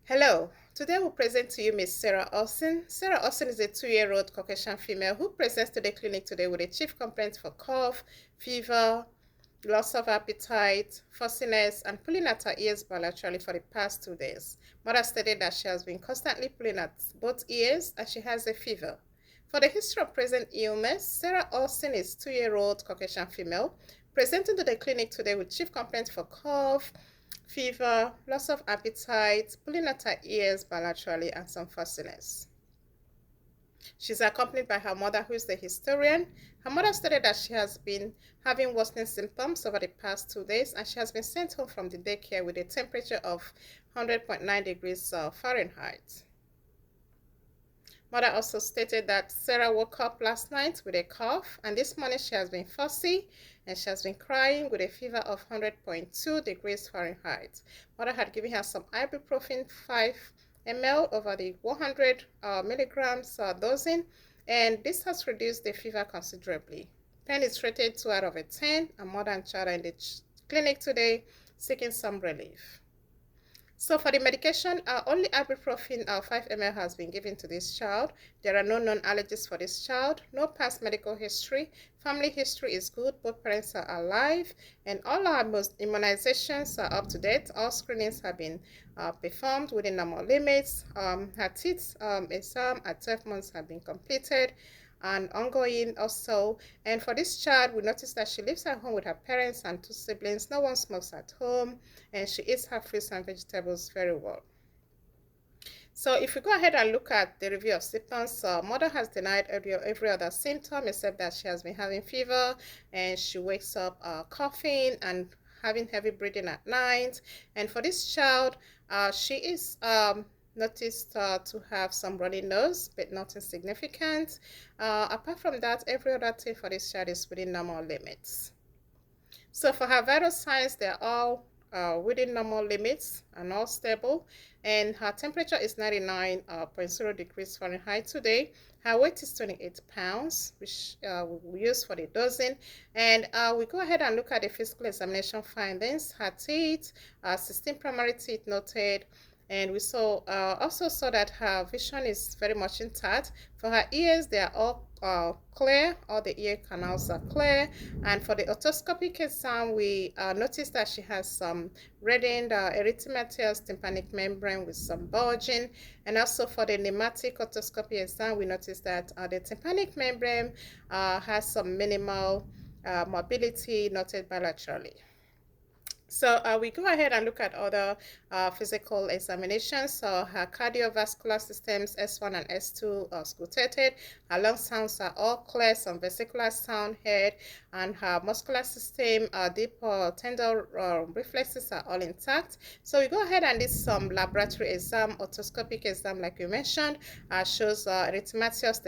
Hello, today we'll present to you Miss Sarah Olsen. Sarah Olsen is a 2-year-old Caucasian female who presents to the clinic today with a chief complaint for cough, fever, loss of appetite, fussiness, and pulling at her ears bilaterally for the past 2 days. Mother stated that she has been constantly pulling at both ears and she has a fever. For the history of present illness, Sarah Olsen is 2-year-old Caucasian female presenting to the clinic today with chief complaint for cough, fever, loss of appetite, pulling at her ears bilaterally, and some fussiness. She's accompanied by her mother, who is the historian. Her mother stated that she has been having worsening symptoms over the past 2 days, and she has been sent home from the daycare with a temperature of 100.9 degrees Fahrenheit. Mother also stated that Sarah woke up last night with a cough, and this morning she has been fussy and she has been crying with a fever of 100.2 degrees Fahrenheit. Mother had given her some ibuprofen 5 ml over the 100 milligrams dosing, and this has reduced the fever considerably. Pain is rated 2 out of 10, and mother and child are in the clinic today seeking some relief. So for the medication, only ibuprofen 5 ml has been given to this child. There are no known allergies for this child, no past medical history. Family history is good, both parents are alive, and all our immunizations are up to date. All screenings have been performed within normal limits. Her teeth exam at 12 months have been completed and ongoing also. And for this child, we noticed that she lives at home with her parents and 2 siblings. No one smokes at home, and she eats her fruits and vegetables very well. So if we go ahead and look at the review of symptoms, mother has denied every other symptom except that she has been having fever, and she wakes up coughing and having heavy breathing at night. And for this child, she is noticed to have some runny nose, but nothing significant. Apart from that, every other thing for this child is within normal limits. So for her vital signs, they're all within normal limits and all stable, and her temperature is 99.0 degrees Fahrenheit today. Her weight is 28 pounds, which we use for the dosing. And we go ahead and look at the physical examination findings. Her teeth, 16 primary teeth noted, and we also saw that her vision is very much intact. For her ears, they are all clear. All the ear canals are clear. And for the otoscopic exam, we noticed that she has some reddened erythematous tympanic membrane with some bulging. And also for the pneumatic otoscopy exam, we noticed that the tympanic membrane has some minimal mobility noted bilaterally. So we go ahead and look at other physical examinations. So her cardiovascular systems S1 and S2 are scutated. Her lung sounds are all clear, some vesicular sound head, and her muscular system, deep tendon reflexes are all intact. So we go ahead and do some laboratory exam, otoscopic exam like you mentioned, shows erythematous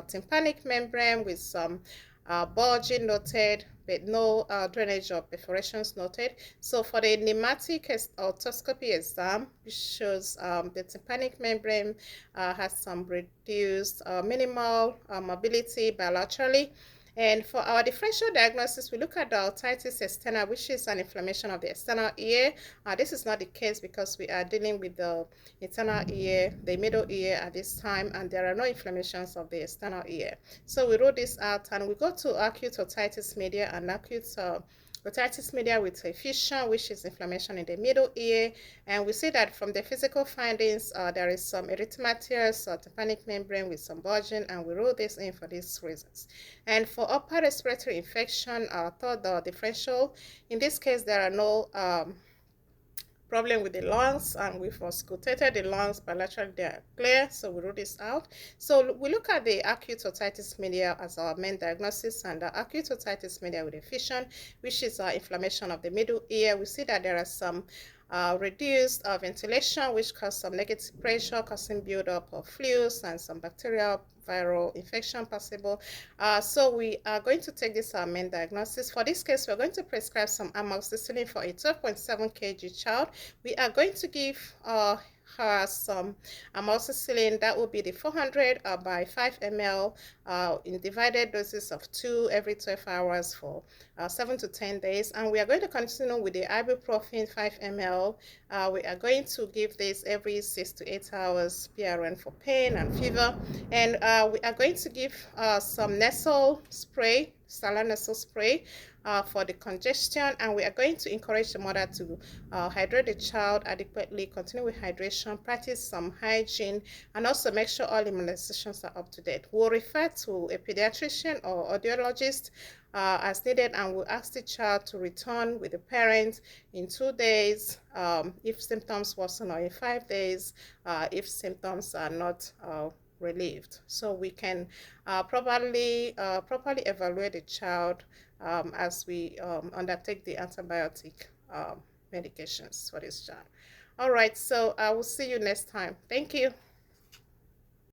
tympanic membrane with some bulging noted, but no drainage or perforations noted. So for the pneumatic otoscopy exam, which shows the tympanic membrane has some reduced minimal mobility bilaterally. And for our differential diagnosis, we look at the otitis externa, which is an inflammation of the external ear. This is not the case because we are dealing with the internal ear, the middle ear at this time, and there are no inflammations of the external ear. So we wrote this out, and we go to acute otitis media and acute otitis media with effusion, which is inflammation in the middle ear. And we see that from the physical findings, there is some erythematous tympanic membrane with some bulging, and we wrote this in for these reasons. And for upper respiratory infection, third differential, in this case, there are no problem with the lungs, and we've auscultated the lungs bilaterally, they are clear, so we rule this out. So we look at the acute otitis media as our main diagnosis, and the acute otitis media with effusion, which is inflammation of the middle ear. We see that there are some reduced ventilation, which cause some negative pressure, causing buildup of fluids and some bacterial viral infection possible. So we are going to take this our main diagnosis. For this case, we're going to prescribe some amoxicillin for a 12.7 kg child. We are going to give some amoxicillin. That will be the 400 by 5 ml in divided doses of 2 every 12 hours for 7 to 10 days. And we are going to continue with the ibuprofen 5 ml. We are going to give this every 6 to 8 hours PRN for pain and fever. And we are going to give some nasal spray, saline nasal spray, for the congestion, and we are going to encourage the mother to hydrate the child adequately, continue with hydration, practice some hygiene, and also make sure all immunizations are up to date. We'll refer to a pediatrician or audiologist as needed, and we'll ask the child to return with the parent in 2 days if symptoms worsen, or in 5 days if symptoms are not relieved, so we can properly evaluate the child as we undertake the antibiotic medications for this child. All right, so I will see you next time. Thank you.